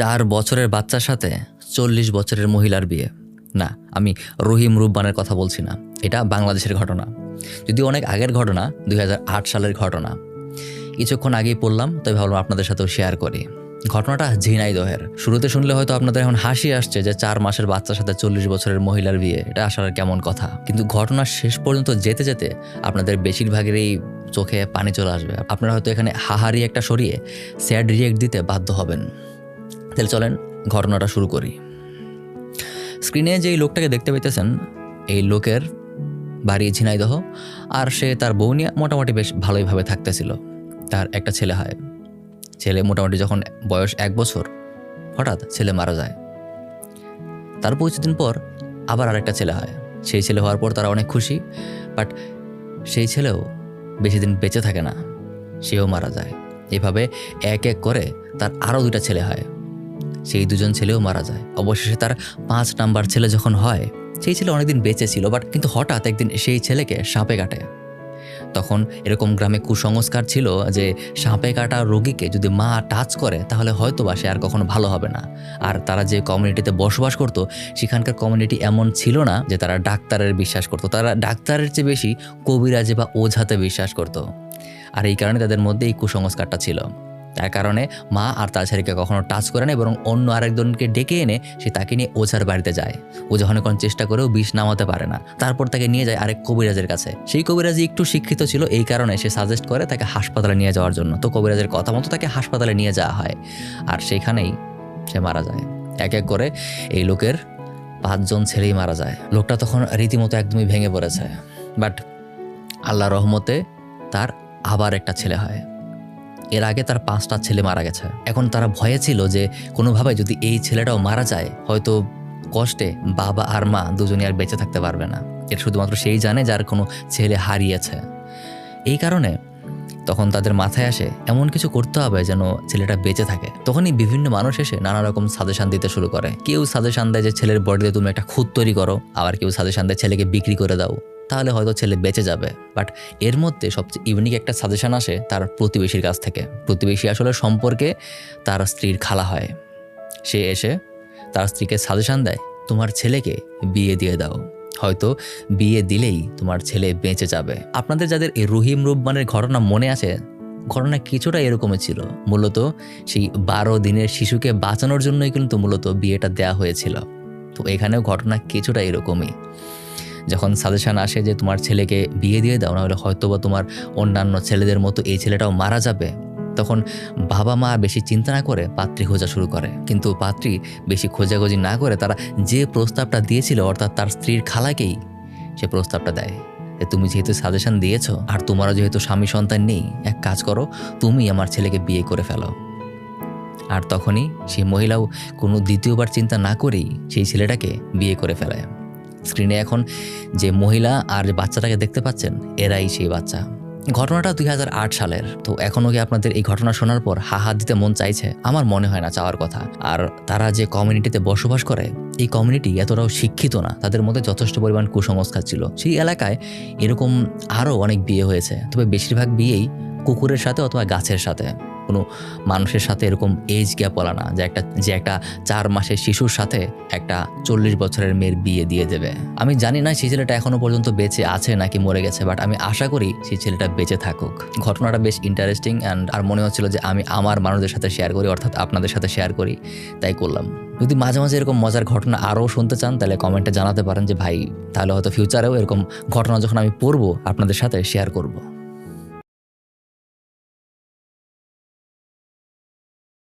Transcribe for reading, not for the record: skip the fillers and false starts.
4 বছরের বাচ্চার সাথে 40 বছরের মহিলার বিয়ে। না, আমি রহিম রুব্বানের কথা বলছি না, এটা বাংলাদেশের ঘটনা। যদিও অনেক আগের ঘটনা, 2008 সালের ঘটনা। কিছুক্ষণ আগেই পড়লাম, তাই ভাবলাম আপনাদের সাথেও শেয়ার করি। ঘটনাটা ঝিনাইদহের। শুরুতে শুনলে হয়তো আপনাদের এখন হাসি আসছে যে 4 মাসের বাচ্চার সাথে 40 বছরের মহিলার বিয়ে, এটা আসার কেমন কথা। কিন্তু ঘটনার শেষ পর্যন্ত যেতে যেতে আপনাদের বেশিরভাগেরই চোখে পানি চলে আসবে। আপনারা হয়তো এখানে হাহারি একটা সরিয়ে স্যাড রিয়েক্ট দিতে বাধ্য হবেন। তাহলে চলেন ঘটনাটা শুরু করি। স্ক্রিনে যেই লোকটাকে দেখতে পাইতেছেন, এই লোকের বাড়ি ঝিনাইদহ, আর সে তার বউ নিয়ে মোটামুটি বেশ ভালোইভাবে থাকতেছিল। তার একটা ছেলে হয়। ছেলে মোটামুটি যখন বয়স 1 বছর, হঠাৎ ছেলে মারা যায়। তারপর কিছুদিন পর আবার আরেকটা ছেলে হয়। সেই ছেলে হওয়ার পর তারা অনেক খুশি, বাট সেই ছেলেও বেশি দিন বেঁচে থাকে না, সেও মারা যায়। এভাবে এক এক করে তার আরও 2টা ছেলে হয়। সেই 2জন ছেলেও মারা যায়। অবশেষে তার 5 নাম্বার ছেলে যখন হয়, সেই ছেলে অনেকদিন বেঁচে ছিল, বাট কিন্তু হঠাৎ একদিন সেই ছেলেকে সাপে কাটে। তখন এরকম গ্রামে কুসংস্কার ছিল যে সাপে কাটা রোগীকে যদি মা টাচ করে তাহলে হয়তো বা সে আর কখনো ভালো হবে না। আর তারা যে কমিউনিটিতে বসবাস করতো, সেখানকার কমিউনিটি এমন ছিল না যে তারা ডাক্তারের বিশ্বাস করতো। তারা ডাক্তারের চেয়ে বেশি কবিরাজে বা ওঝাতে বিশ্বাস করতো। আর এই কারণে তাদের মধ্যে এই কুসংস্কারটা ছিল। তার কারণে মা আর তার ছেলেকে কখনো টাচ করে না, বরং অন্য আরেকজনকে ডেকে এনে সে তাকে নিয়ে ওঝার বাড়িতে যায়। ও যখন কোনো চেষ্টা করেও বিষ নামাতে পারে না, তারপর তাকে নিয়ে যায় আরেক কবিরাজের কাছে। সেই কবিরাজি একটু শিক্ষিত ছিল, এই কারণে সে সাজেস্ট করে তাকে হাসপাতালে নিয়ে যাওয়ার জন্য। তো কবিরাজের কথা মতো তাকে হাসপাতালে নিয়ে যাওয়া হয়, আর সেখানেই সে মারা যায়। এক এক করে এই লোকের 5 জন ছেলেই মারা যায়। লোকটা তখন রীতিমতো একদমই ভেঙে পড়েছে। বাট আল্লাহর রহমতে তার আবার একটা ছেলে হয়। এর আগে তার 5টা ছেলে মারা গেছে। এখন তারা ভয়ে ছিল যে কোনোভাবে যদি এই ছেলেটাও মারা যায়, হয়তো কষ্টে বাবা আর মা দুজনই আর বেঁচে থাকতে পারবে না। এটা শুধুমাত্র সেই জানে যার কোনো ছেলে হারিয়েছে। এই কারণে তখন তাদের মাথায় আসে এমন কিছু করতে হবে যেন ছেলেটা বেঁচে থাকে। তখনই বিভিন্ন মানুষ এসে নানা রকম সাজেশন দিতে শুরু করে। কেউ সাজেশন দেয় যে ছেলের বডিতে তুমি একটা খুঁত তৈরি করো, আবার কেউ সাজেশন দেয় ছেলেকে বিক্রি করে দাও, তাহলে হয়তো ছেলে বেঁচে যাবে। বাট এর মধ্যে সবচেয়ে ইউনিক একটা সাজেশন আসে তার প্রতিবেশীর কাছ থেকে। প্রতিবেশী আসলে সম্পর্কে তার স্ত্রীর খালা হয়। সে এসে তার স্ত্রীকে সাজেশন দেয়, তোমার ছেলেকে বিয়ে দিয়ে দাও, হয়তো বিয়ে দিলেই তোমার ছেলে বেঁচে যাবে। আপনাদের যাদের এই রহিম রুব্বানের ঘটনা মনে আছে, ঘটনা কিছুটা এরকমই ছিল। মূলত সেই 12 দিনের শিশুকে বাঁচানোর জন্যই কিন্তু মূলত বিয়েটা দেয়া হয়েছিল। তো এখানেও ঘটনা কিছুটা এরকমই। যখন সাজেশন আসে যে তোমার ছেলেকে বিয়ে দিয়ে দাও, নাহলে হয়তো বা তোমার অন্যান্য ছেলেদের মতো এই ছেলেটাও মারা যাবে, তখন বাবা মা বেশি চিন্তা না করে পাত্রী খোঁজা শুরু করে। কিন্তু পাত্রী বেশি খোঁজাখুঁজি না করে তারা যে প্রস্তাবটা দিয়েছিল, অর্থাৎ তার স্ত্রীর খালাকেই সে প্রস্তাবটা দেয় যে তুমি যেহেতু সাজেশন দিয়েছো আর তোমারও যেহেতু স্বামী সন্তান নেই, এক কাজ করো, তুমি আমার ছেলেকে বিয়ে করে ফেলো। আর তখনই সেই মহিলাও কোনো দ্বিতীয়বার চিন্তা না করেই সেই ছেলেটাকে বিয়ে করে ফেলে। স্ক্রিনে এখন যে মহিলা আর যে বাচ্চাটাকে দেখতে পাচ্ছেন, এরাই সেই বাচ্চা। ঘটনাটা 2008 সালের। তো এখনও কি আপনাদের এই ঘটনা শোনার পর হাহা দিতে মন চাইছে? আমার মনে হয় না চাওয়ার কথা। আর তারা যে কমিউনিটিতে বসবাস করে, এই কমিউনিটি এতটাও শিক্ষিত না। তাদের মধ্যে যথেষ্ট পরিমাণ কুসংস্কার ছিল। সেই এলাকায় এরকম আরও অনেক বিয়ে হয়েছে, তবে বেশিরভাগ বিয়েই কুকুরের সাথে অথবা গাছের সাথে। কোনো মানুষের সাথে এরকম এজ গ্যাপ বলা না যে একটা 4 মাসের শিশুর সাথে একটা 40 বছরের মেয়ের বিয়ে দিয়ে দেবে। আমি জানি না সেই ছেলেটা এখনো পর্যন্ত বেঁচে আছে নাকি মরে গেছে, বাট আমি আশা করি সেই ছেলেটা বেঁচে থাকুক। ঘটনাটা বেশ ইন্টারেস্টিং আর মনে হচ্ছিল যে আমি আমার মানুষদের সাথে শেয়ার করি, অর্থাৎ আপনাদের সাথে শেয়ার করি, তাই করলাম। যদি মাঝে মাঝে এরকম মজার ঘটনা আরও শুনতে চান, তাহলে কমেন্টে জানাতে পারেন যে ভাই, তাহলে হয়তো ফিউচারেও এরকম ঘটনা যখন আমি পড়বো আপনাদের সাথে শেয়ার করব।